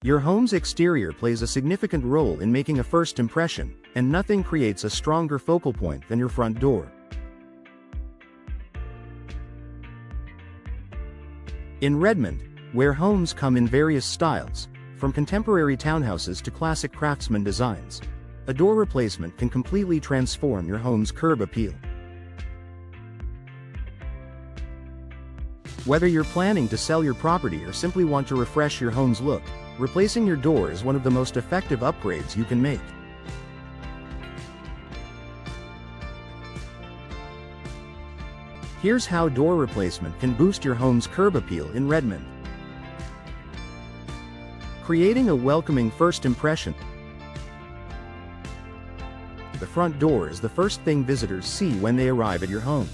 Your home's exterior plays a significant role in making a first impression, and nothing creates a stronger focal point than your front door. In Redmond, where homes come in various styles, from contemporary townhouses to classic craftsman designs, a door replacement can completely transform your home's curb appeal. Whether you're planning to sell your property or simply want to refresh your home's look, replacing your door is one of the most effective upgrades you can make. Here's how door replacement can boost your home's curb appeal in Redmond. Creating a welcoming first impression. The front door is the first thing visitors see when they arrive at your home.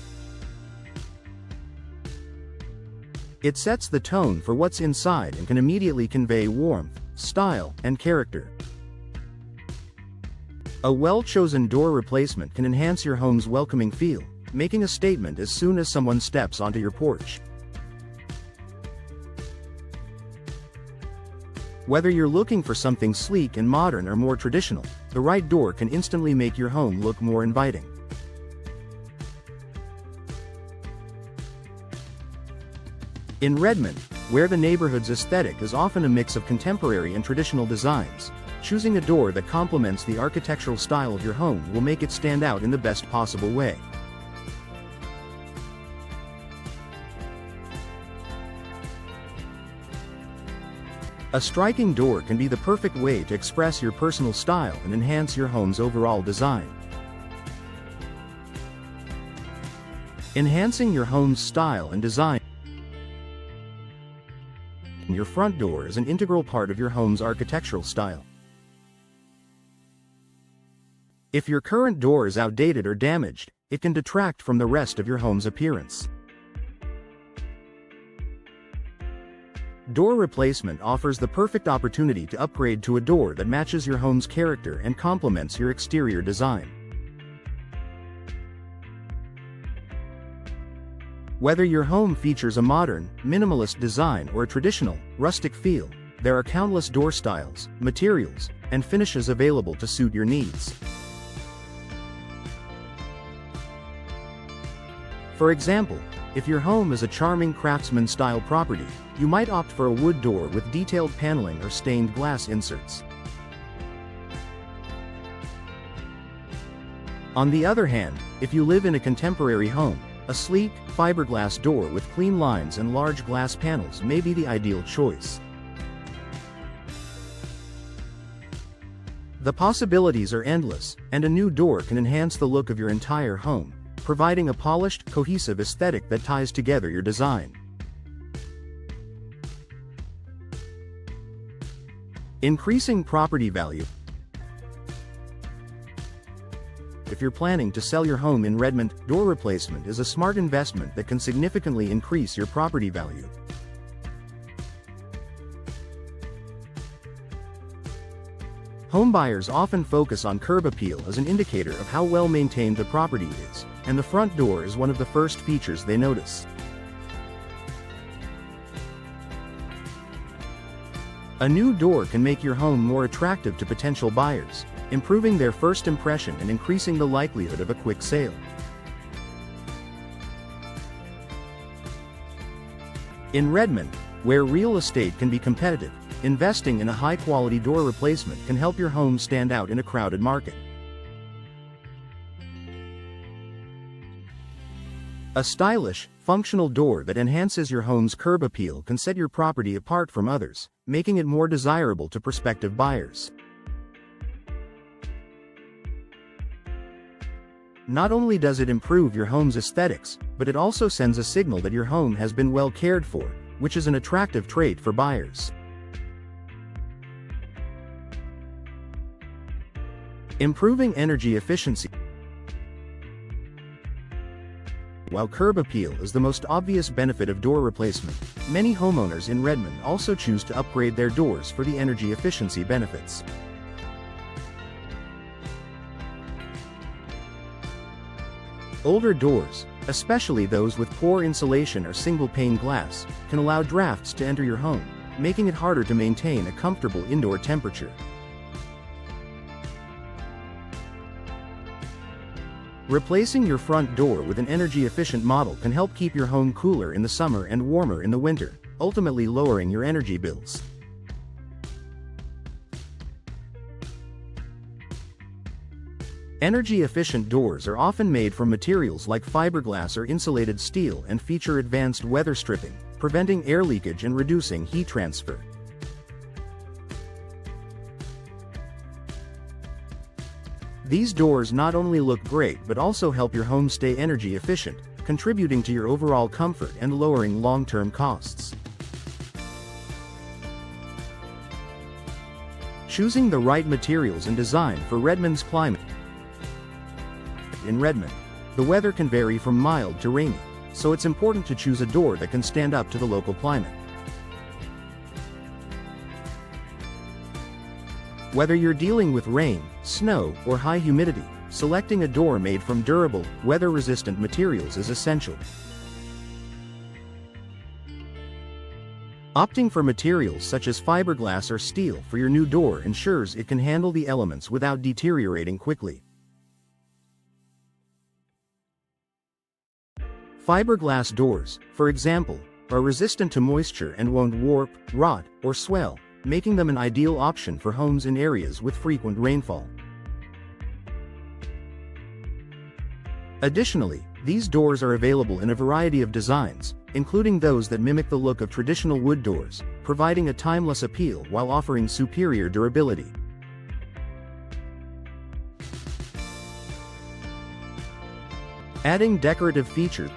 It sets the tone for what's inside and can immediately convey warmth, style, and character. A well-chosen door replacement can enhance your home's welcoming feel, making a statement as soon as someone steps onto your porch. Whether you're looking for something sleek and modern or more traditional, the right door can instantly make your home look more inviting. In Redmond, where the neighborhood's aesthetic is often a mix of contemporary and traditional designs, choosing a door that complements the architectural style of your home will make it stand out in the best possible way. A striking door can be the perfect way to express your personal style and enhance your home's overall design. Enhancing your home's style and design. Your front door is an integral part of your home's architectural style. If your current door is outdated or damaged, it can detract from the rest of your home's appearance. Door replacement offers the perfect opportunity to upgrade to a door that matches your home's character and complements your exterior design. Whether your home features a modern, minimalist design or a traditional, rustic feel, there are countless door styles, materials, and finishes available to suit your needs. For example, if your home is a charming craftsman-style property, you might opt for a wood door with detailed paneling or stained glass inserts. On the other hand, if you live in a contemporary home, a sleek, fiberglass door with clean lines and large glass panels may be the ideal choice. The possibilities are endless, and a new door can enhance the look of your entire home, providing a polished, cohesive aesthetic that ties together your design. Increasing property value. If you're planning to sell your home in Redmond, door replacement is a smart investment that can significantly increase your property value. Homebuyers often focus on curb appeal as an indicator of how well maintained the property is, and the front door is one of the first features they notice. A new door can make your home more attractive to potential buyers, improving their first impression and increasing the likelihood of a quick sale. In Redmond, where real estate can be competitive, investing in a high-quality door replacement can help your home stand out in a crowded market. A stylish, functional door that enhances your home's curb appeal can set your property apart from others, making it more desirable to prospective buyers. Not only does it improve your home's aesthetics, but it also sends a signal that your home has been well cared for, which is an attractive trait for buyers. Improving energy efficiency. While curb appeal is the most obvious benefit of door replacement, many homeowners in Redmond also choose to upgrade their doors for the energy efficiency benefits. Older doors, especially those with poor insulation or single-pane glass, can allow drafts to enter your home, making it harder to maintain a comfortable indoor temperature. Replacing your front door with an energy-efficient model can help keep your home cooler in the summer and warmer in the winter, ultimately lowering your energy bills. Energy-efficient doors are often made from materials like fiberglass or insulated steel and feature advanced weather stripping, preventing air leakage and reducing heat transfer. These doors not only look great but also help your home stay energy efficient, contributing to your overall comfort and lowering long-term costs. Choosing the right materials and design for Redmond's climate. In Redmond, the weather can vary from mild to rainy, so it's important to choose a door that can stand up to the local climate. Whether you're dealing with rain, snow, or high humidity, selecting a door made from durable, weather-resistant materials is essential. Opting for materials such as fiberglass or steel for your new door ensures it can handle the elements without deteriorating quickly. Fiberglass doors, for example, are resistant to moisture and won't warp, rot, or swell, making them an ideal option for homes in areas with frequent rainfall. Additionally, these doors are available in a variety of designs, including those that mimic the look of traditional wood doors, providing a timeless appeal while offering superior durability. Adding decorative features.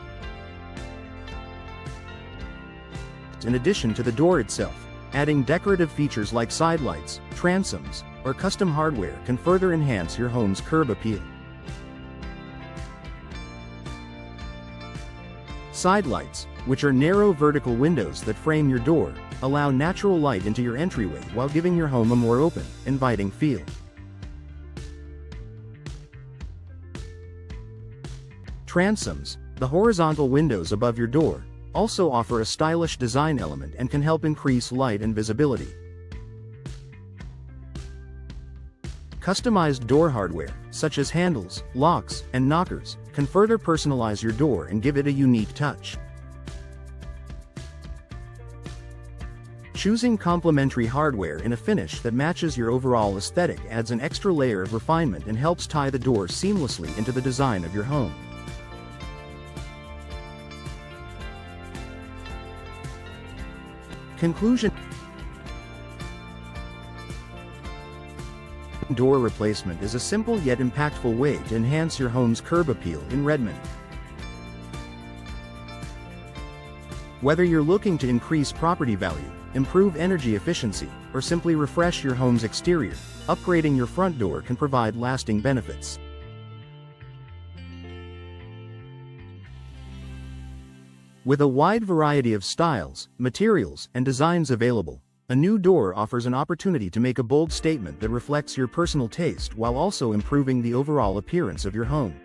In addition to the door itself, adding decorative features like side lights, transoms, or custom hardware can further enhance your home's curb appeal. Side lights, which are narrow vertical windows that frame your door, allow natural light into your entryway while giving your home a more open, inviting feel. Transoms, the horizontal windows above your door, also offer a stylish design element and can help increase light and visibility. Customized door hardware, such as handles, locks, and knockers, can further personalize your door and give it a unique touch. Choosing complementary hardware in a finish that matches your overall aesthetic adds an extra layer of refinement and helps tie the door seamlessly into the design of your home. Conclusion. Door replacement is a simple yet impactful way to enhance your home's curb appeal in Redmond. Whether you're looking to increase property value, improve energy efficiency, or simply refresh your home's exterior, upgrading your front door can provide lasting benefits. With a wide variety of styles, materials, and designs available, a new door offers an opportunity to make a bold statement that reflects your personal taste while also improving the overall appearance of your home.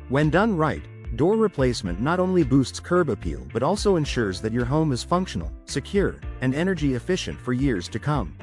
When done right, door replacement not only boosts curb appeal but also ensures that your home is functional, secure, and energy efficient for years to come.